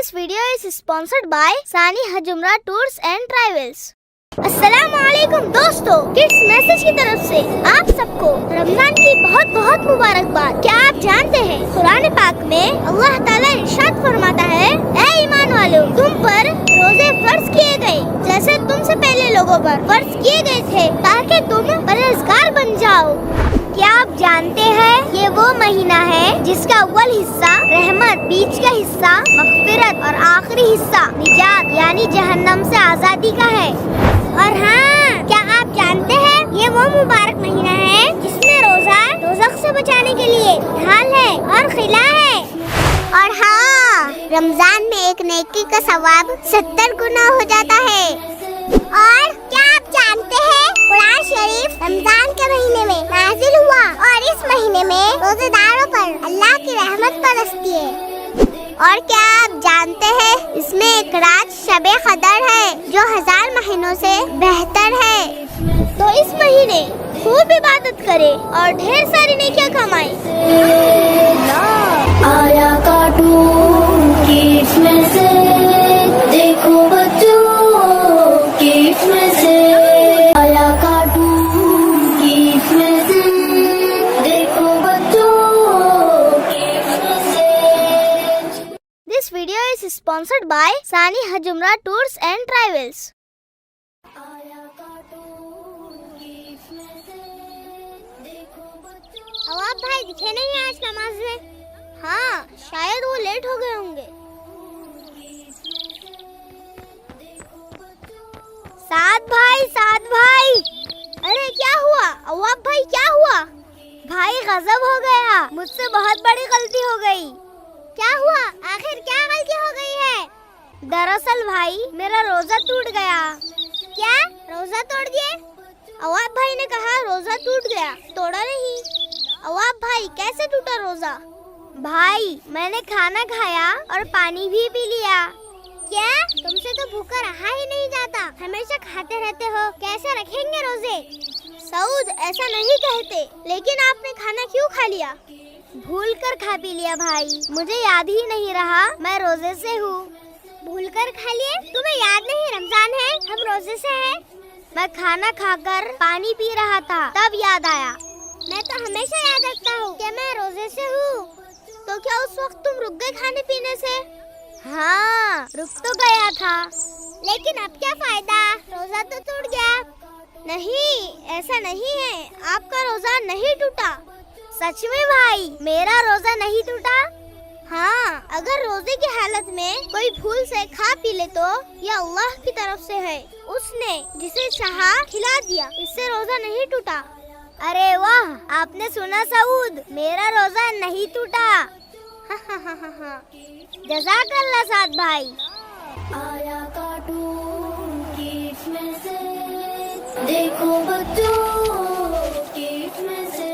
This video is sponsored by Sani Hajumra Tours and Travels. अस्सलामुअलैकुम दोस्तों, kids message की तरफ से आप सबको रमजान की बहुत बहुत मुबारकबाद। क्या आप जानते हैं कुरान पाक में अल्लाह ताला इरशाद फरमाता है, ऐ ईमान वालों, तुम पर रोजे फर्ज किए गए जैसे तुमसे पहले लोगों पर फर्ज किए गए थे, ताकि तुम परहेजगार बन जाओ। क्या आप जानते हैं ये वो महीना है जिसका अव्वल हिस्सा रहमत, बीच का हिस्सा मग़फ़िरत और आखिरी हिस्सा निजात यानी जहन्नम से आजादी का है। और हाँ, क्या आप जानते हैं ये वो मुबारक महीना है जिसमें रोजा दोज़ख से बचाने के लिए ढाल है और खिला है। और हाँ, रमजान में एक नेकी का सवाब 70 गुना हो जाता है। और क्या आप जानते हैं कुरान शरीफ रमजान के महीने में नाजिल हुआ और इस महीने में रोजेदारों पर अल्लाह की रहमत बरसती है। और क्या आप जानते हैं इसमें एक रात शबे कदर है जो 1000 महीनों से बेहतर है। तो इस महीने खूब इबादत करें और ढेर सारी नेकियां कमाएं। आया कार्टून किड्स में से, देखो बच्चों किड्स में से, आया कार्टून किड्स में से, देखो बच्चों किड्स में से। This video is sponsored by Sani Hajumra Tours and Travels. अवाब भाई दिखे नहीं आज नमाज में। हाँ, शायद वो लेट हो गए होंगे। साद भाई, अरे क्या हुआ अवाब भाई, क्या हुआ? भाई गजब हो गया, मुझसे बहुत बड़ी गलती हो गई। क्या हुआ? आखिर क्या गलती हो गई है? दरअसल भाई मेरा रोजा टूट गया। क्या रोजा तोड़ दिए? अवाब भाई ने कहा रोजा टूट गया, तोड़ा नहीं। अवाब भाई कैसे टूटा रोजा? भाई मैंने खाना खाया और पानी भी पी लिया। क्या? तुमसे तो भूखा रहा ही नहीं जाता, हमेशा खाते रहते हो, कैसे रखेंगे रोजे? सऊद ऐसा नहीं कहते, लेकिन आपने खाना क्यों खा लिया? भूल कर खा पी लिया भाई, मुझे याद ही नहीं रहा मैं रोजे से हूँ। भूल कर खा लिए? तुम्हें याद नहीं रमजान है, हम रोजे से हैं? मैं खाना खाकर पानी पी रहा था, तब याद आया। मैं तो हमेशा याद रखता हूँ कि मैं रोजे से हूँ। तो क्या उस वक्त तुम रुक गए खाने पीने से? हाँ, रुक तो गया था, लेकिन अब क्या फायदा, रोजा तो टूट गया। नहीं, ऐसा नहीं है, आपका रोजा नहीं टूटा। सच में भाई मेरा रोजा नहीं टूटा। हाँ, अगर रोजे की हालत में कोई भूल से खा पी ले तो यह अल्लाह की तरफ से है, उसने जिसे चाहा खिला दिया, इससे रोजा नहीं टूटा। अरे वाह, आपने सुना सऊद, मेरा रोजा नहीं टूटा। जज़ाकल्लाह साद भाई। आया कार्टून किड्स में से, देखो बच्चों किड्स में से।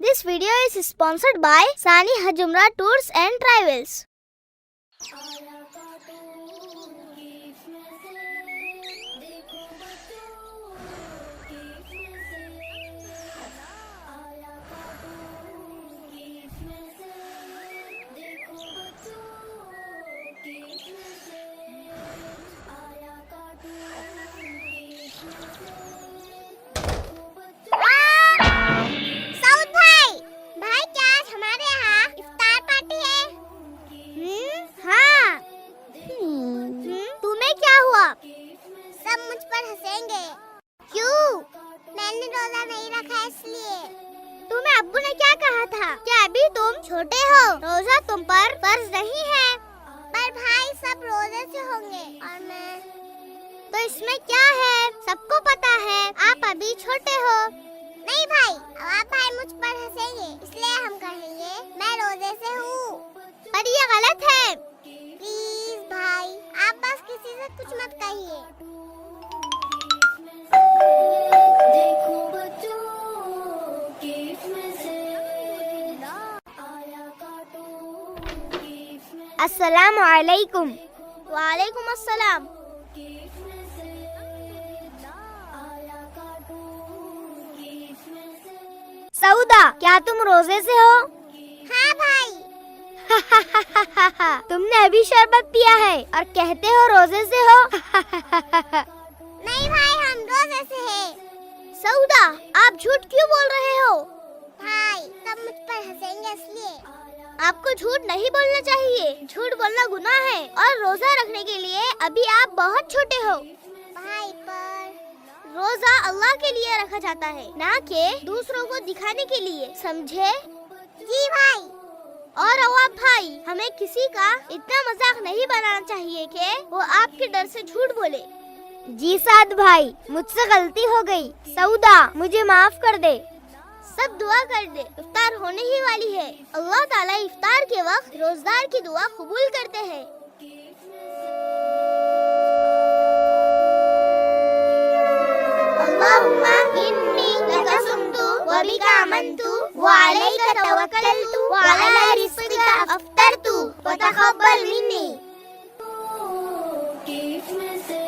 This video is sponsored by Sani Hajumra Tours and Travels. सब मुझ पर हंसेंगे। क्यों? मैंने रोजा नहीं रखा इसलिए। तुम्हें अब्बू ने क्या कहा था? क्या अभी तुम छोटे हो, रोजा तुम पर फर्ज नहीं है। पर भाई सब रोजे से होंगे और मैं, तो इसमें क्या है, सबको पता है आप अभी छोटे हो। नहीं भाई, अब आप भाई मुझ पर हंसेंगे इसलिए हम कहेंगे मैं रोजे से हूँ। पर ये गलत है। प्लीज भाई, आप बस किसी से कुछ मत कहिए। देखो बच्चों किड्स में से, आया कार्टून किड्स में से। अस्सलामु अलैकुम। वालेकुम अस्सलाम। किड्स में से, आया कार्टून किड्स में से। सऊदा, क्या तुम रोजे से हो? हाँ भाई। तुमने अभी शरबत पिया है और कहते हो रोजे से हो। नहीं भाई, हम रोजे से हैं। सऊदा, आप झूठ क्यों बोल रहे हो? भाई, सब मुझ पर हंसेंगे इसलिए। आपको झूठ नहीं बोलना चाहिए, झूठ बोलना गुनाह है और रोजा रखने के लिए अभी आप बहुत छोटे हो। भाई, पर रोजा अल्लाह के लिए रखा जाता है, ना कि दूसरों को दिखाने के लिए, समझे? जी भाई। और अवाब भाई, हमें किसी का इतना मजाक नहीं बनाना चाहिए कि वो आपके डर से झूठ बोले। जी साद भाई, मुझसे गलती हो गई। सऊदा, मुझे माफ कर दे। सब दुआ कर दे, इफ्तार होने ही वाली है। अल्लाह ताला इफ्तार के वक्त रोजदार की दुआ कबूल करते हैं। अल्लाहुम्मा इन्नी लका सुमतु व बिका आमनतु व अलैका तवक्कलतु व अला रिज़्क़िका अफ्तरतु व तक़ब्बल मिन्नी। गिफ्ट में से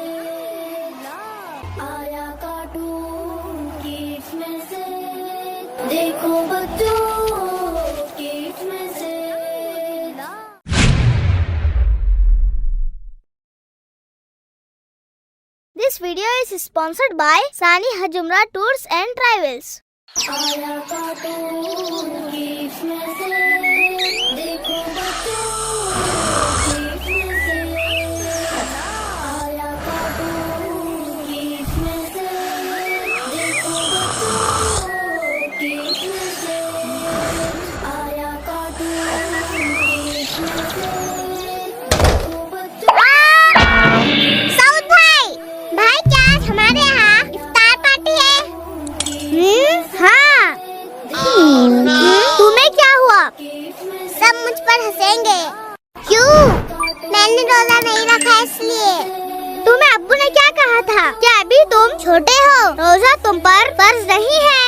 आया कार्टून, गिफ्ट में से देखो बच्चों, गिफ्ट में से This video is sponsored by Sani Hajumra Tours and Travels. आया कार्टून, गिफ्ट में से देखो बच्चों, गिफ्ट में से आया कार्टून, गिफ्ट में से देखो बच्चों, गिफ्ट में से आया कार्टून, गिफ्ट में से देखो बच्चों। साउद भाई, क्या आज हमारे यहाँ इफ्तार पार्टी है? हाँ। तुम्हें क्या हुआ? सब मुझ पर हंसेंगे। क्यों? मैंने रोजा नहीं रखा इसलिए। तुम्हें अब्बू ने क्या कहा था? क्या अभी तुम छोटे हो, रोजा तुम पर फर्ज नहीं है।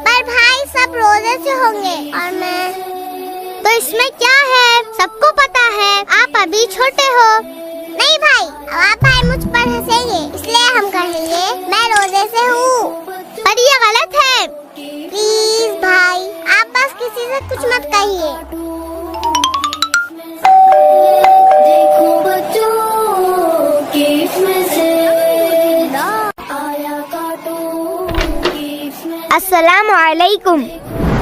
पर भाई, सब रोजे से होंगे और मैं, तो इसमें क्या है? सबको पता है आप अभी छोटे हो। नहीं भाई, आप भाई मुझ पर हंसेंगे इसलिए हम कहेंगे मैं रोजे से हूँ, पर ये गलत है। प्लीज भाई, आप बस किसी से कुछ मत कहिए। देखो बच्चों, गिफ्ट में से आया कार्टून, गिफ्ट में अस्सलाम वालेकुम।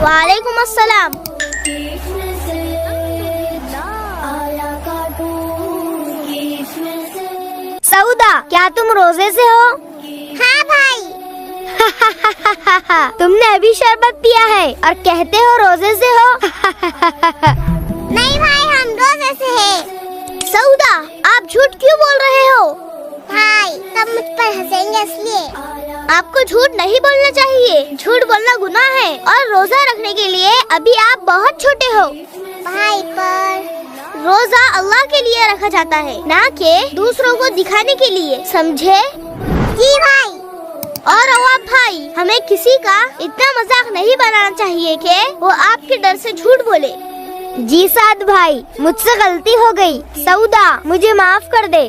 वालेकुम अस्सलाम। गिफ्ट में से आया कार्टून, गिफ्ट में से सऊदा, क्या तुम रोजे से हो? हाँ भाई। तुमने अभी शरबत पिया है और कहते हो रोजे से हो। नहीं भाई, हम रोजे से हैं। सऊदा, आप झूठ क्यों बोल रहे हो? भाई, सब मुझ पर हंसेंगे इसलिए। आपको झूठ नहीं बोलना चाहिए, झूठ बोलना गुनाह है और रोजा रखने के लिए अभी आप बहुत छोटे हो। भाई, पर रोजा अल्लाह के लिए रखा जाता है, ना कि दूसरों को दिखाने के लिए, समझे? जी भाई। और अवाब भाई, हमें किसी का इतना मजाक नहीं बनाना चाहिए कि वो आपके डर से झूठ बोले। जी साद भाई, मुझसे गलती हो गई। सऊदा, मुझे माफ कर दे।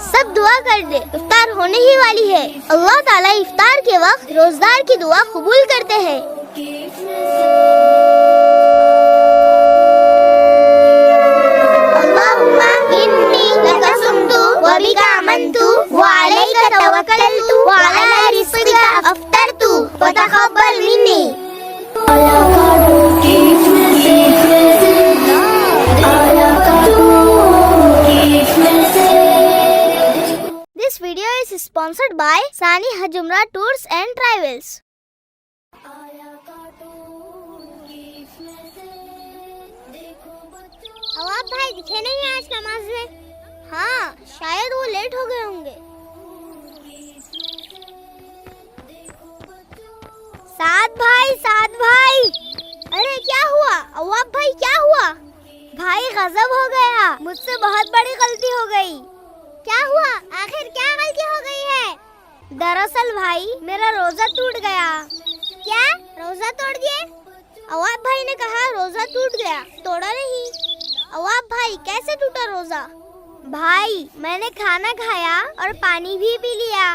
सब दुआ कर दे, इफ्तार होने ही वाली है। अल्लाह ताला इफ्तार के वक्त रोजदार की दुआ कबूल करते हैं। अल्लाहुम्मा इन्नी लका सुमतु व बिका आमनतु व अलैका तवक्कलतु व अला रिज़्क़िका अफ्तरतु व तक़ब्बल मिन्नी। आया कार्टून, गिफ्ट में से आया कार्टून, गिफ्ट में से। This video is sponsored by Sani Hajumra Tours and Travels. आया कार्टून, गिफ्ट में से देखो बच्चों। अवाब भाई दिखे नहीं आज नमाज में। हाँ, शायद वो लेट हो गए होंगे। साद भाई, अरे क्या हुआ? अवाब भाई, क्या हुआ? भाई, गजब हो गया, मुझसे बहुत बड़ी गलती हो गई। क्या हुआ? आखिर क्या गलती हो गई है? दरअसल भाई, मेरा रोजा टूट गया। क्या? रोजा तोड़ दिए? अवाब भाई ने कहा रोजा टूट गया, तोड़ा नहीं। अवाब भाई, कैसे टूटा रोजा? भाई, मैंने खाना खाया और पानी भी पी लिया।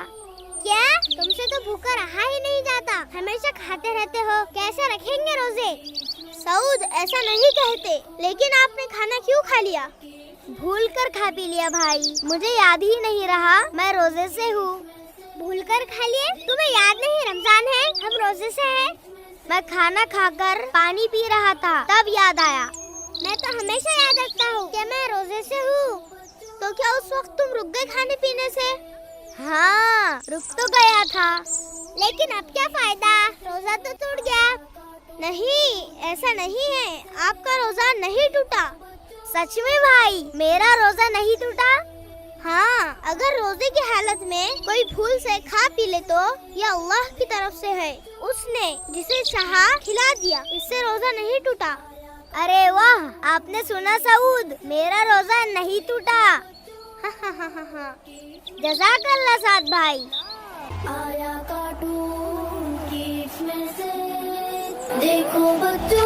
क्या? तुमसे तो भूखा रहा ही नहीं जाता, हमेशा खाते रहते हो, कैसे रखेंगे रोजे? सऊद ऐसा नहीं कहते, लेकिन आपने खाना क्यों खा लिया? भूल कर खा पी लिया भाई, मुझे याद ही नहीं रहा मैं रोजे से हूँ। भूल कर खा लिए? तुम्हें याद नहीं रमजान है, हम रोजे से हैं। मैं खाना खाकर पानी पी रहा था, तब याद आया। मैं तो हमेशा याद रखता हूँ कि मैं रोजे से हूँ। तो क्या उस वक्त तुम रुक गए खाने पीने से? हाँ, रुक तो गया था, लेकिन अब क्या फायदा, रोजा तो टूट गया। नहीं, ऐसा नहीं है, आपका रोजा नहीं टूटा। सच में भाई, मेरा रोजा नहीं टूटा। हाँ, अगर रोजे की हालत में कोई भूल से खा पी ले तो यह अल्लाह की तरफ से है, उसने जिसे चाहा खिला दिया, इससे रोजा नहीं टूटा। अरे वाह, आपने सुना सऊद, मेरा रोजा नहीं टूटा। जज़ाकल्लाह साद भाई। आया कार्टून किड्स में से देखो बच्चों